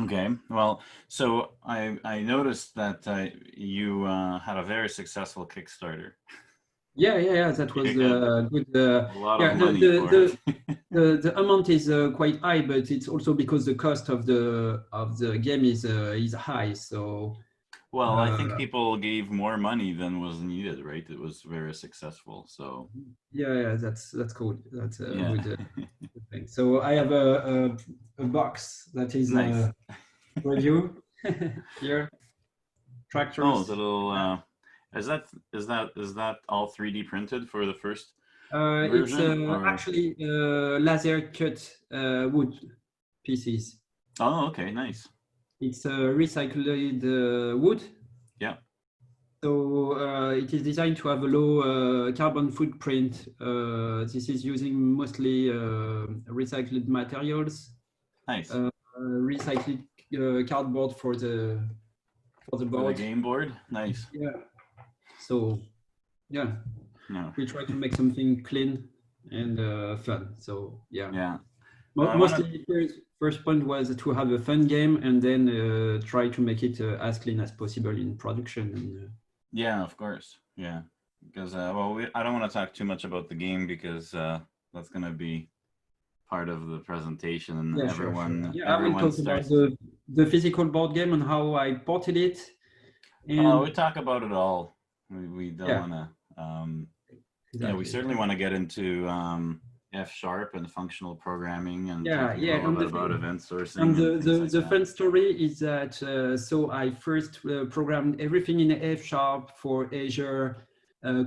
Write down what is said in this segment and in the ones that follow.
Okay. Well, so I noticed that you had a very successful Kickstarter. Yeah. That You was got good. a lot of Yeah, money for it. the amount is quite high, but it's also because the cost of the game is high. So Well, I think uh, people gave more money than was needed, right? It was very successful. So, yeah, that's cool. That's a yeah. good thing. So I have a box that is Nice. review here, Oh, the tractors. little is that all 3D printed for the first It's version or actually laser cut wood pieces. Oh, okay, nice. It's recycled wood. Yeah. So it is designed to have a low carbon footprint. This is using mostly recycled materials, Nice. recycled cardboard for the For the board. game board? Nice. Yeah. So yeah, No. we try to make something clean and fun. So yeah, Yeah. Well, I want to mostly first point was to have a fun game and then try to make it as clean as possible in production. And, Yeah, of course. Yeah. Because well, I don't want to talk too much about the game because that's going to be part of the presentation and yeah, sure. everyone Yeah, I will everyone talk about starts. the physical board game and how I ported it. We And talk about it all. We don't yeah, want to we exactly. certainly want to get into F sharp and functional programming and Yeah, talking a yeah. little bit about event And sourcing and things like the that. fun story is that so I first programmed everything in F sharp for Azure,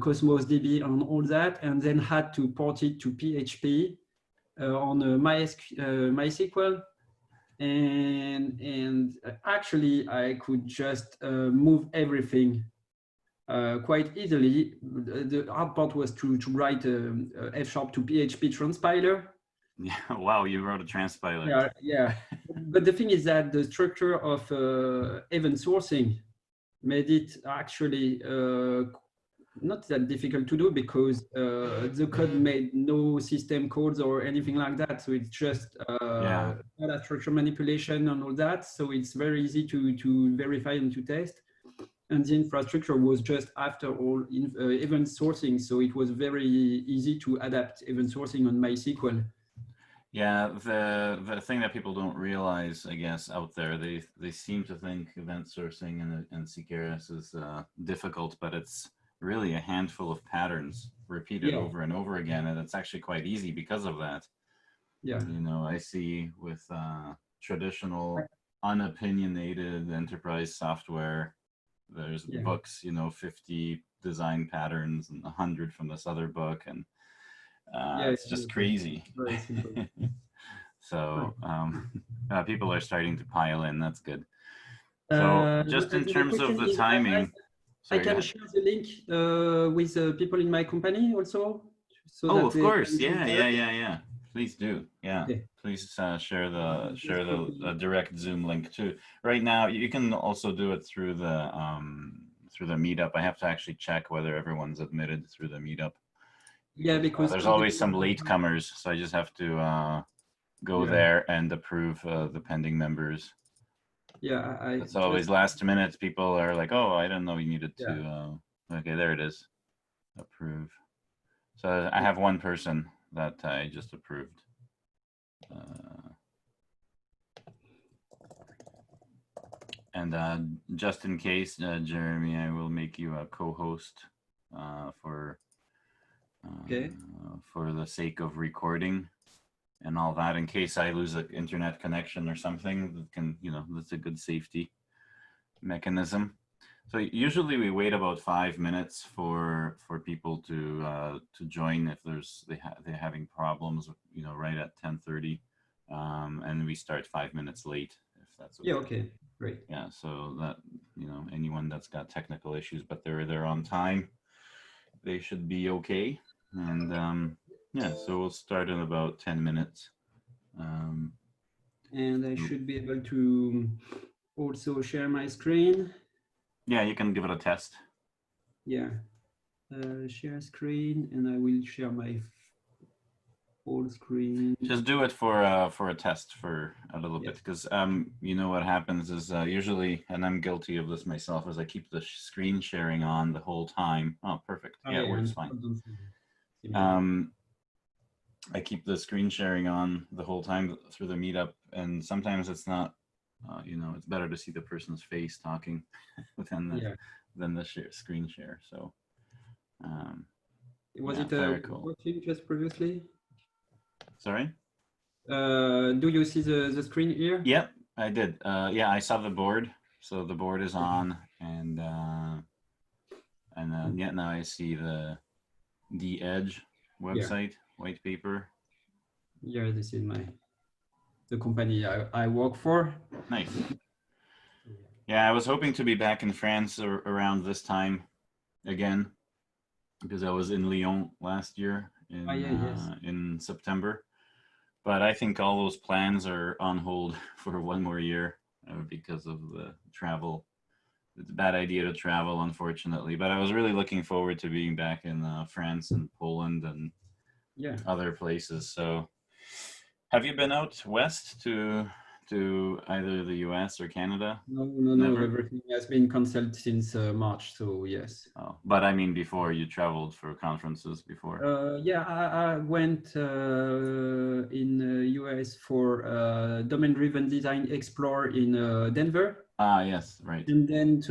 Cosmos DB, and all that, and then had to port it to PHP on MySQL. And actually, I could just move everything quite easily. The hard part was to write F sharp to PHP transpiler. Yeah, wow, you wrote a transpiler. Yeah. But the thing is that the structure of event sourcing made it actually not that difficult to do because the code made no system codes or anything like that. So it's just Yeah. data structure manipulation and all that. So it's very easy to verify and to test. And the infrastructure was just after all event sourcing. So it was very easy to adapt event sourcing on MySQL. Yeah, the thing that people don't realize, I guess, out there, they seem to think event sourcing and CKRS is difficult, but it's really a handful of patterns repeated Yeah, over and over again, and it's actually quite easy because of that. yeah. I see with traditional unopinionated enterprise software, there's Yeah, books, 50 design patterns and 100 from this other book, and yeah, it's just crazy. very simple. So Right. people are starting to pile in. That's good. So just in And the terms of question the is, timing, I sorry, go can ahead. share the link with people in my company also, so Oh, that of they course. can join Yeah, yeah, directly. yeah, yeah. Please do. Yeah. Okay, Please share the just share the copy. direct Zoom link too. Right now, you can also do it through the meetup. I have to actually check whether everyone's admitted through the meetup Yeah, because because there's today, always some latecomers, so I just have to go yeah, there and approve the pending members. yeah, I It's just, always last minute. People are like, "Oh, I didn't know you needed yeah, to." Okay, there it is. Approve. So I have one person that I just approved. Uh, and just in case, Jeremy, I will make you a co-host uh, for okay, for the sake of recording and all that. In case I lose an internet connection or something, that can that's a good safety mechanism. So usually we wait about 5 minutes for people to join if they're having problems, right at 10:30, and we start 5 minutes late if that's yeah, okay. okay, great. Yeah, so that anyone that's got technical issues but they're there on time, they should be okay. And yeah, so we'll start in about 10 minutes. Um, And I should be able to also share my screen. yeah, you can give it a test. Yeah, share screen, and I will share my Full screen. Just do it for a test for a little bit, because you know what happens is usually, and I'm guilty of this myself, is I keep the screen sharing on the whole time. Oh, perfect. Yeah, it works fine. I keep the screen sharing on the whole time through the meetup, and sometimes it's not. You know, it's better to see the person's face talking than the screen share. So. Was it very cool. watching just previously? Sorry? Do you see the screen here? Yep, I did. Yeah, I saw the board. So the board is on, and yeah, now I see the Edge website, white paper. Yeah, this is the company I work for. Nice. Yeah, I was hoping to be back in France around this time again, because I was in Lyon last year in September. But I think all those plans are on hold for one more year because of the travel. It's a bad idea to travel, unfortunately. But I was really looking forward to being back in France and Poland and other places. So, have you been out west to either the US or Canada? No. Everything has been canceled since March. So yes. Oh, but I mean, before you traveled for conferences before. I went in US for Domain-Driven Design Explore in Denver. Ah, yes, right. And then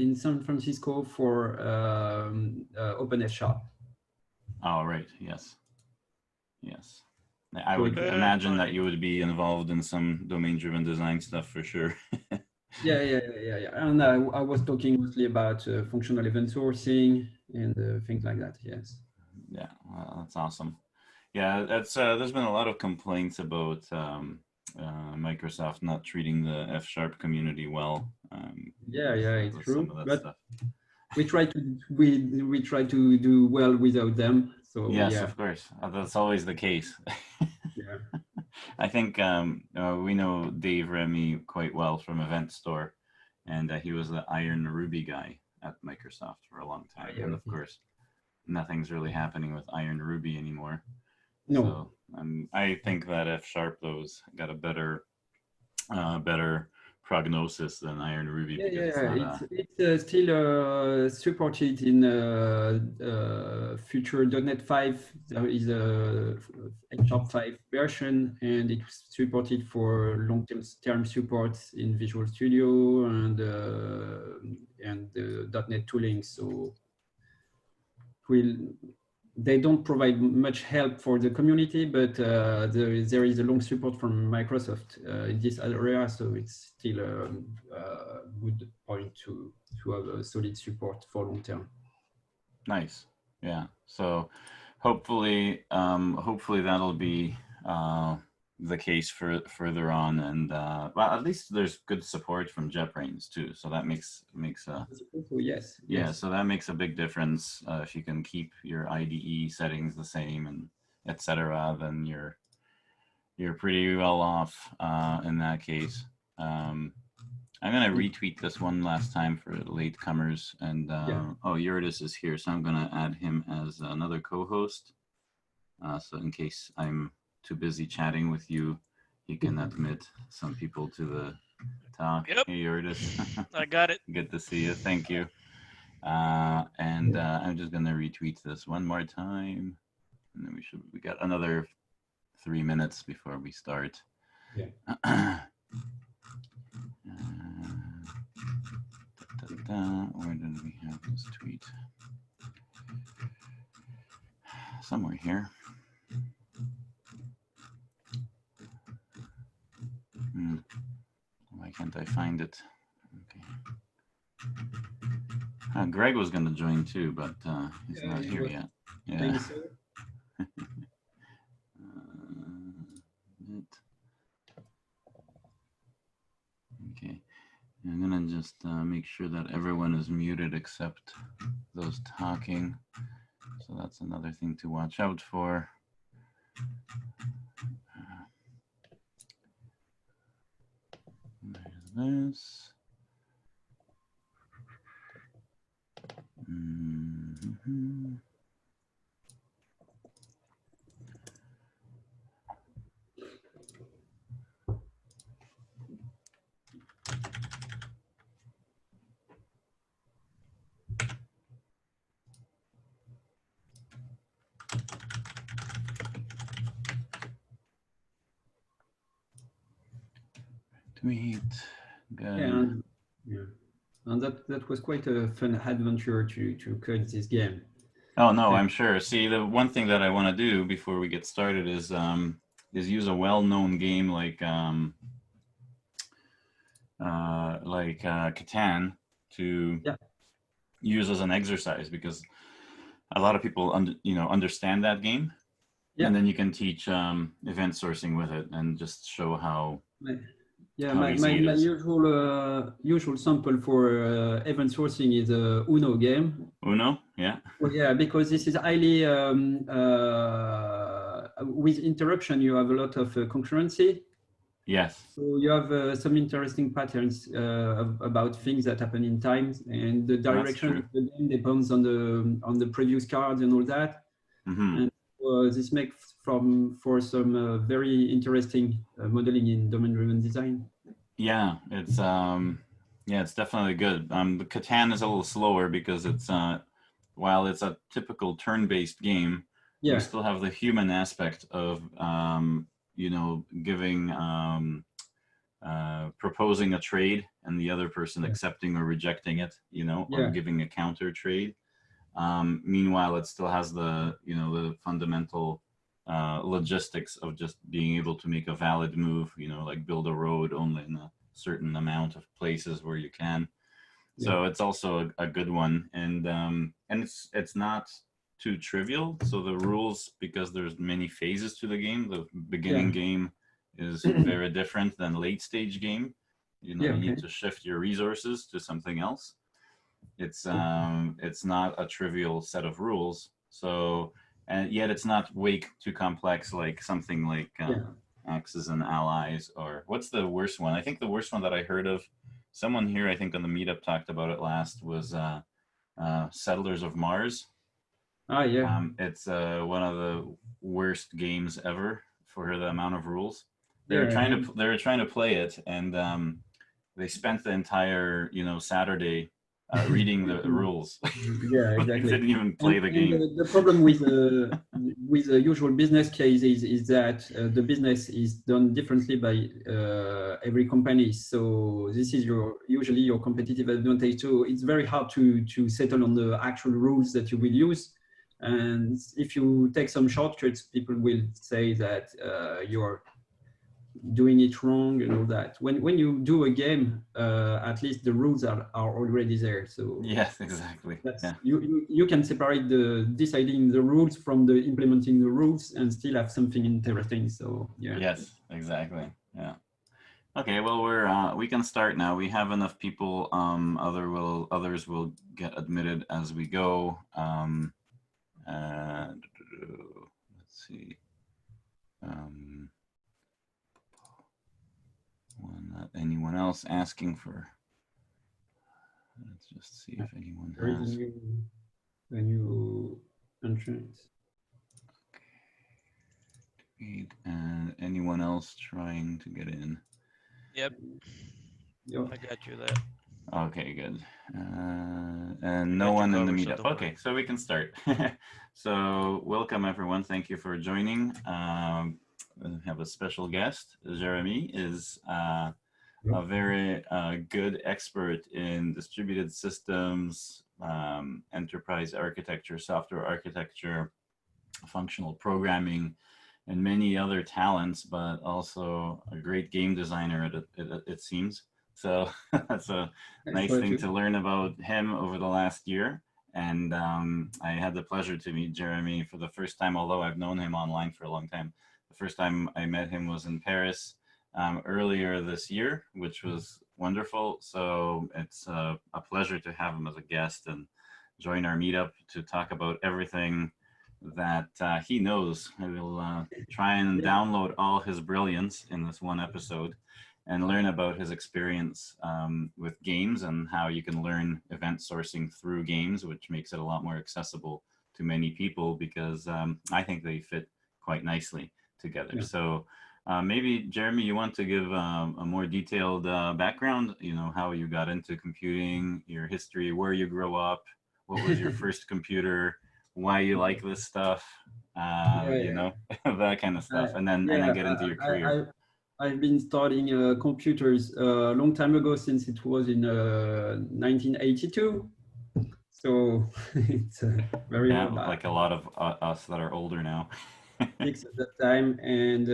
in San Francisco for Open Shop. Oh, right. Yes. Yes. I would imagine that you would be involved in some domain-driven design stuff for sure. Yeah. And I was talking mostly about functional event sourcing and things like that. Yes. Yeah, well, that's awesome. Yeah, that's there's been a lot of complaints about Microsoft not treating the F# community well. It's true. But stuff. we try to do well without them. So yes, of course, that's always the case. I think we know Dave Remy quite well from Event Store, and he was the Iron Ruby guy at Microsoft for a long time. And of course, nothing's really happening with Iron Ruby anymore. No. So I think that F# though's got a better prognosis than Iron Ruby. It's still supported in future .NET 5. There is a F#5 version, and it's supported for long-term support in Visual Studio and .NET tooling. So they don't provide much help for the community, but there is a long support from Microsoft in this area, so it's still a good point to have a solid support for long term. Nice, yeah. So hopefully that'll be the case for further on, and well, at least there's good support from JetBrains too, so that makes yes. So that makes a big difference. If you can keep your IDE settings the same and etc., then you're pretty well off in that case. I'm gonna retweet this one last time for latecomers, and oh, Eurydice is here, so I'm gonna add him as another co-host. So in case I'm too busy chatting with you, he can admit some people to the talk. Yep. Hey, Eurydice. I got it. Good to see you. Thank you. And I'm just gonna retweet this one more time, and then we got another 3 minutes before we start. Where did we have this tweet? Somewhere here. Why can't I find it? Okay. Greg was going to join too, but he's not here yet. Yeah. Okay. I'm going to just make sure that everyone is muted except those talking. So that's another thing to watch out for. There's this. Tweet. Good. And that was quite a fun adventure to code this game. Oh no, I'm sure. See, the one thing that I want to do before we get started is use a well-known game like Catan to use as an exercise, because a lot of people understand that game, and then you can teach event sourcing with it and just show how. My usual sample for event sourcing is a Uno game. Uno, yeah. Well, yeah, because this is highly with interruption. You have a lot of concurrency. Yes. So you have some interesting patterns about things that happen in time, and the direction of the game depends on the previous cards and all that. And this makes for some very interesting modeling in domain-driven design. Yeah, it's definitely good. The Catan is a little slower because it's while it's a typical turn-based game, we still have the human aspect of giving proposing a trade and the other person accepting or rejecting it, or giving a counter trade. Meanwhile, it still has the the fundamental logistics of just being able to make a valid move, like build a road only in a certain amount of places where you can. So it's also a good one, and it's not too trivial. So the rules, because there's many phases to the game, the beginning game is very different than late stage game. You need to shift your resources to something else. It's not a trivial set of rules. So, and yet it's not way too complex, like something like Axes and Allies, or what's the worst one? I think the worst one that I heard of, someone here I think on the meetup talked about it last, was Settlers of Mars. It's one of the worst games ever for the amount of rules. They were trying to play it, and they spent the entire Saturday reading the rules. Exactly. They didn't even play the game. The problem with the usual business case is that the business is done differently by every company. So this is usually your competitive advantage. So it's very hard to settle on the actual rules that you will use. And if you take some shortcuts, people will say that you're doing it wrong and all that. When you do a game, at least the rules are already there. So yes, exactly. You can separate the deciding the rules from the implementing the rules and still have something interesting. So Yes, exactly. Yeah. Okay, well we can start now. We have enough people. Others will get admitted as we go. Let's see. Anyone else asking for? Let's just see if anyone has. A new entrance. Okay. And anyone else trying to get in? Yep. I got you there. Okay, good. And no one in the meetup. Okay, so we can start. So welcome everyone. Thank you for joining. We have a special guest. Jérémie is a very good expert in distributed systems, enterprise architecture, software architecture, functional programming, and many other talents, but also a great game designer, it seems. So that's a nice thing to learn about him over the last year. And I had the pleasure to meet Jérémie for the first time, although I've known him online for a long time. The first time I met him was in Paris earlier this year, which was wonderful. So it's a pleasure to have him as a guest and join our meetup to talk about everything that he knows. I will try and download all his brilliance in this one episode and learn about his experience with games and how you can learn event sourcing through games, which makes it a lot more accessible to many people, because I think they fit quite nicely together. So maybe, Jérémie, you want to give a more detailed background, how you got into computing, your history, where you grew up, what was your first computer, why you like this stuff, that kind of stuff, and then get into your career. I've been studying computers a long time ago, since it was in 1982. So it's very Yeah, old. like a lot of us that are older now. Six at that time, and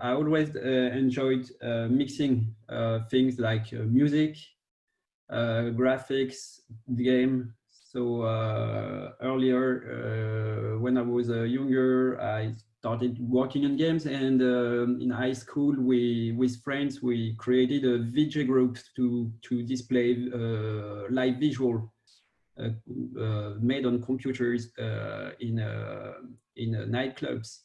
I always enjoyed mixing things like music, graphics, game. So earlier, when I was younger, I started working on games, and in high school, with friends, we created a VJ group to display live visual made on computers in nightclubs.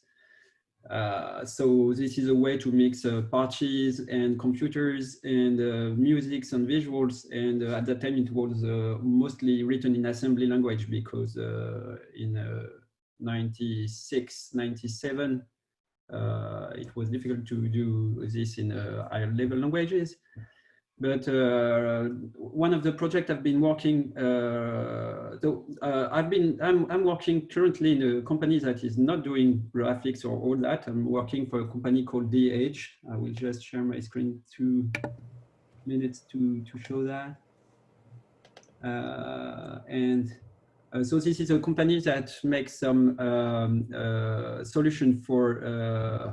So this is a way to mix parties and computers and musics and visuals. And at that time, it was mostly written in assembly language, because in 96, 97, it was difficult to do this in higher level languages. But one of the projects I've been working, I'm working currently in a company that is not doing graphics or all that. I'm working for a company called DH. I will just share my screen 2 minutes to show that. So this is a company that makes some solution for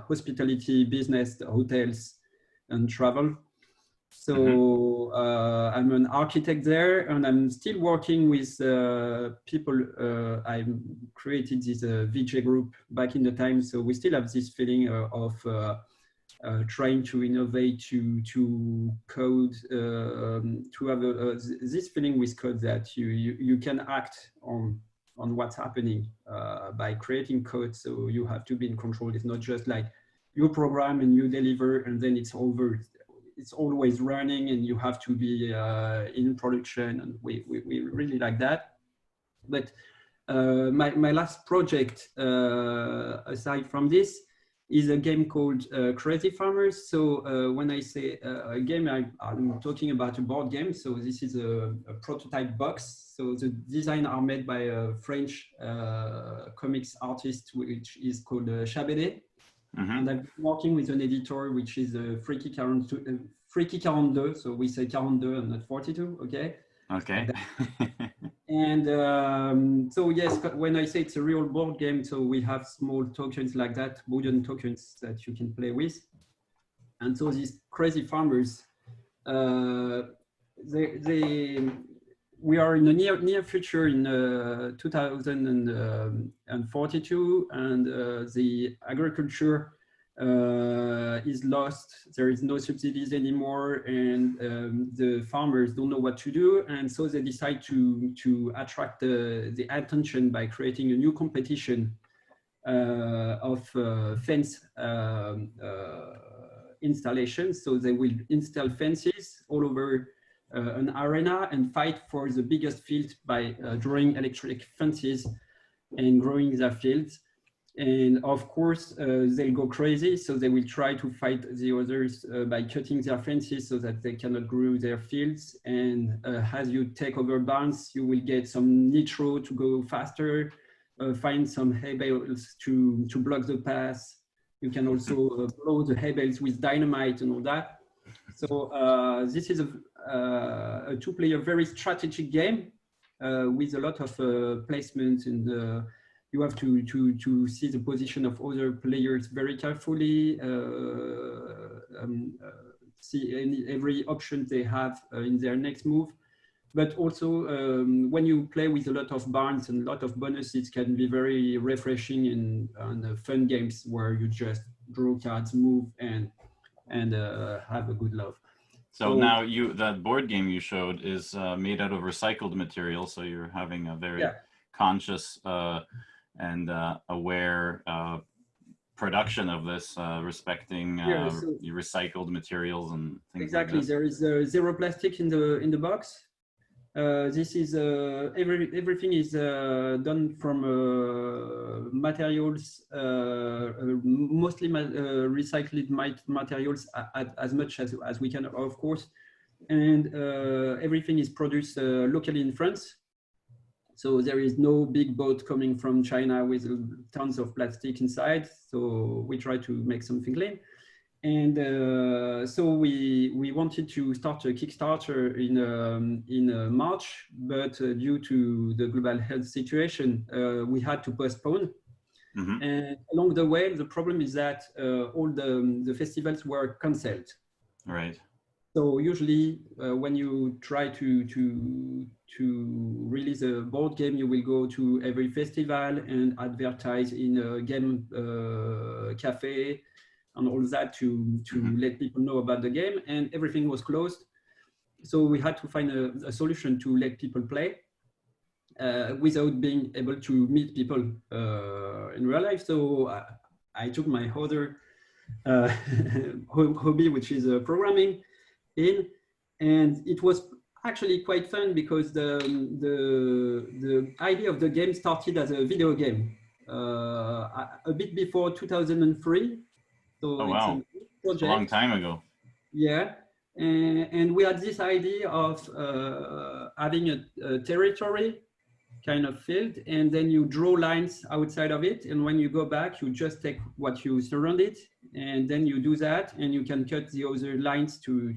hospitality, business, hotels, and travel. So I'm an architect there, and I'm still working with people. I created this VJ group back in the time, so we still have this feeling of trying to innovate, to code, to have this feeling with code that you can act on what's happening by creating code. So you have to be in control. It's not just like you program and you deliver and then it's over. It's always running, and you have to be in production, and we really like that. But my last project, aside from this, is a game called Crazy Farmers. So when I say a game, I'm talking about a board game. So this is a prototype box. So the design are made by a French comics artist, which is called Chabede. And I've been working with an editor, which is Freaky 42. So we say 42 and not 42, okay? Okay. And so yes, when I say it's a real board game, so we have small tokens like that, wooden tokens that you can play with. And so these Crazy Farmers, we are in the near future in 2042, and the agriculture is lost. There is no subsidies anymore, and the farmers don't know what to do. And so they decide to attract the attention by creating a new competition of fence installations. So they will install fences all over an arena and fight for the biggest field by drawing electric fences and growing their fields. And of course, they'll go crazy. So they will try to fight the others by cutting their fences so that they cannot grow their fields. And as you take over barns, you will get some nitro to go faster, find some hay bales to block the path. You can also blow the hay bales with dynamite and all that. So this is a two-player, very strategic game with a lot of placement, and you have to see the position of other players very carefully, see every option they have in their next move. But also, when you play with a lot of barns and a lot of bonuses, can be very refreshing and fun games where you just draw cards, move, and have a good love. So now that board game you showed is made out of recycled material. So you're having a very conscious and aware production of this, respecting your recycled materials and things. Exactly. Like there is zero plastic in the box. This is everything is done from materials, mostly recycled materials as much as we can, of course, and everything is produced locally in France. So there is no big boat coming from China with tons of plastic inside. So we try to make something clean. And so we wanted to start a Kickstarter in March, but due to the global health situation, we had to postpone. Mm-hmm. And along the way, the problem is that all the festivals were canceled. Right. So usually, when you try to release a board game, you will go to every festival and advertise in a game cafe and all that to let people know about the game. And everything was closed, so we had to find a solution to let people play without being able to meet people in real life. So I took my other hobby, which is programming, in, and it was actually quite fun because the idea of the game started as a video game a bit before 2003. So Oh, wow. it's a long time ago. Yeah, and we had this idea of having a territory kind of field, and then you draw lines outside of it, and when you go back, you just take what you surround it, and then you do that, and you can cut the other lines to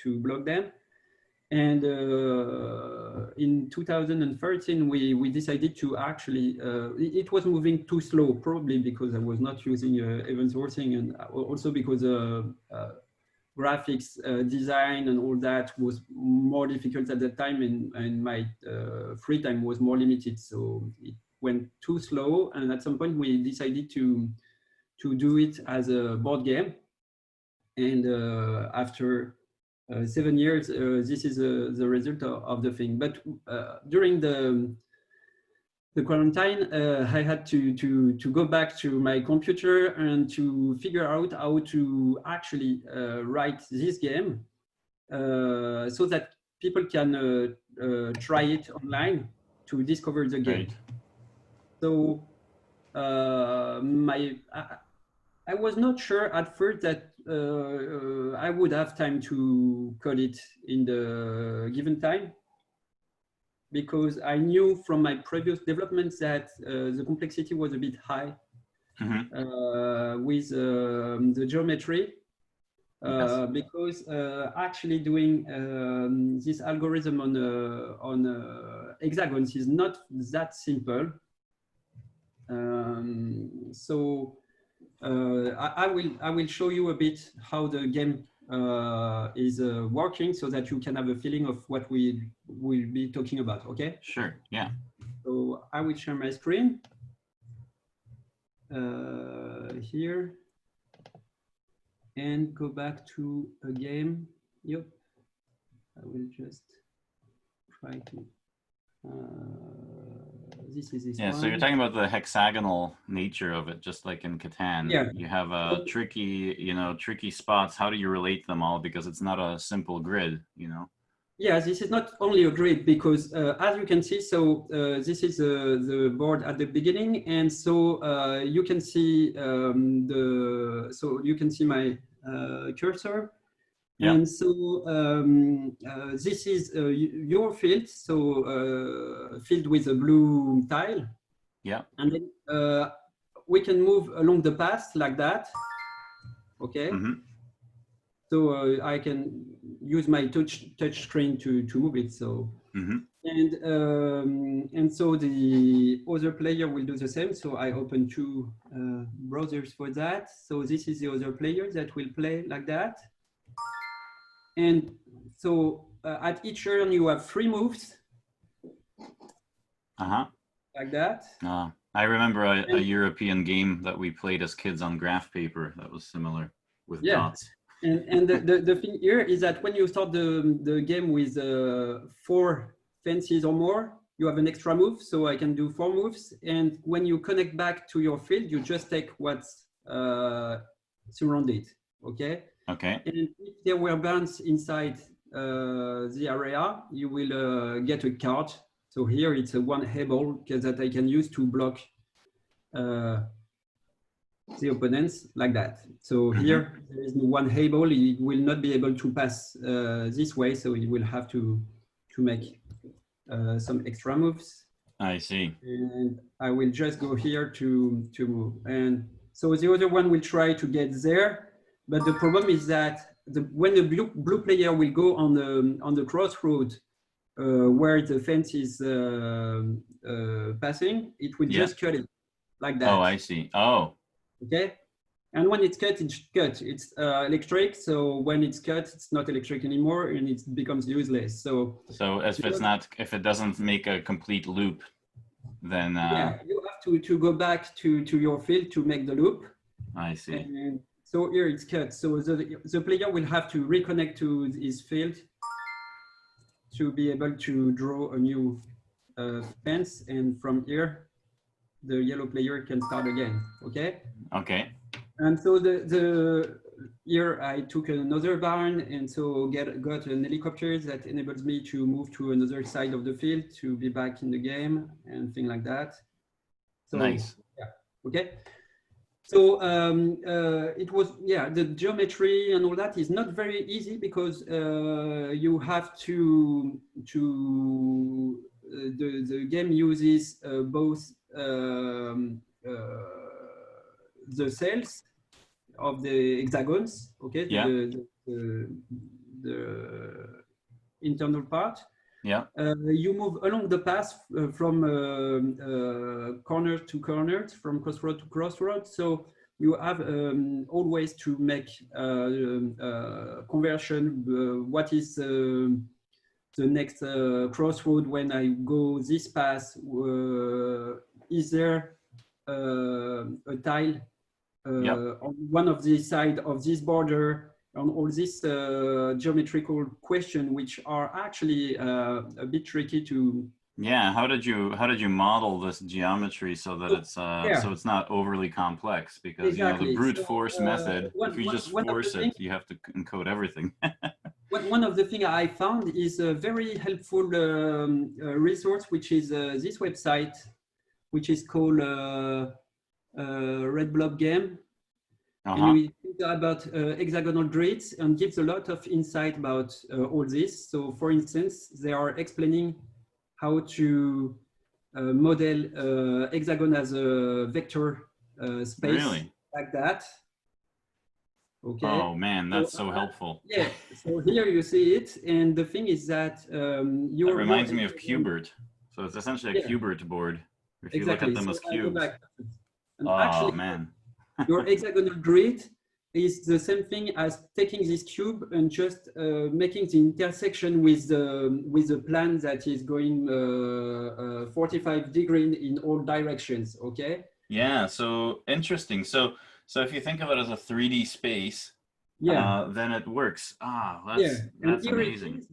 block them. And in 2013, we decided to actually, it was moving too slow, probably because I was not using event sourcing, and also because graphics design and all that was more difficult at that time, and my free time was more limited. So it went too slow, and at some point we decided to do it as a board game. And after 7 years, this is the result of the thing. But during the quarantine, I had to go back to my computer and to figure out how to actually write this game so that people can try it online to discover the game. Right. So I was not sure at first that I would have time to code it in the given time, because I knew from my previous developments that the complexity was a bit high with the geometry, because actually doing this algorithm on hexagons is not that simple. So I will show you a bit how the game is working, so that you can have a feeling of what we will be talking about. Okay? Sure. Yeah. So I will share my screen here and go back to a game. Yep. I will just try to. This is this one. So you're talking about the hexagonal nature of it, just like in Catan. Yeah. You have tricky spots. How do you relate them all? Because it's not a simple grid, Yeah, this is not only a grid, because as you can see, so this is the board at the beginning, and so you can see you can see my cursor. Yeah. And so this is your field, so field with a blue tile. Yeah. And then we can move along the path like that. Okay. Mm-hmm. So I can use my touch screen to move it. So and so the other player will do the same. So I open two browsers for that. So this is the other player that will play like that. And so at each turn you have 3 moves. Like that. I remember a European game that we played as kids on graph paper that was similar with dots. And the thing here is that when you start the game with 4 fences or more, you have an extra move. So I can do 4 moves. And when you connect back to your field, you just take what's surrounded. Okay. Okay. And if there were bands inside the area, you will get a card. So here it's a 1 able that I can use to block the opponents like that. So here there is 1 able. He will not be able to pass this way, so he will have to make some extra moves. I see. And I will just go here to move. And so the other one will try to get there. But the problem is that when the blue player will go on the crossroad where the fence is passing, it will just cut it like that. Oh, I see. Oh. Okay. And when it's cut, it's cut. It's electric. So when it's cut, it's not electric anymore, and it becomes useless. So if it doesn't make a complete loop, then yeah, you have to go back to your field to make the loop. I see. And so here it's cut. So the player will have to reconnect to his field to be able to draw a new fence, and from here, the yellow player can start again. Okay. Okay. And so here I took another barn, and so got an helicopter that enables me to move to another side of the field to be back in the game and things like that. So, nice. Yeah. Okay. So it was, yeah, the geometry and all that is not very easy because you have to the game uses both the cells of the hexagons, okay, yeah. the internal part. Yeah. You move along the path from corner to corner, from crossroad to crossroad. So you have always to make conversion. What is the next crossroad when I go this path? Is there a tile on one of the side of this border, on all these geometrical questions, which are actually a bit tricky to. Yeah, how did you model this geometry so that it's so it's not overly complex? Because exactly. You know, the brute force method, if you just force it, you have to encode everything. One of the things I found is a very helpful resource, which is this website, which is called Red Blob Game. And we think about hexagonal grids and gives a lot of insight about all this. So for instance, they are explaining how to model hexagon as a vector space, like that. Okay. Oh man, that's so helpful. Yeah, so here you see it. And the thing is that that reminds me of Qbert. So it's essentially a Qbert board. If you look at them as cubes. Oh man. Your hexagonal grid is the same thing as taking this cube and just making the intersection with the plan that is going 45 degrees in all directions. Okay. Yeah. So interesting. So if you think of it as a 3D space, then it works. That's amazing.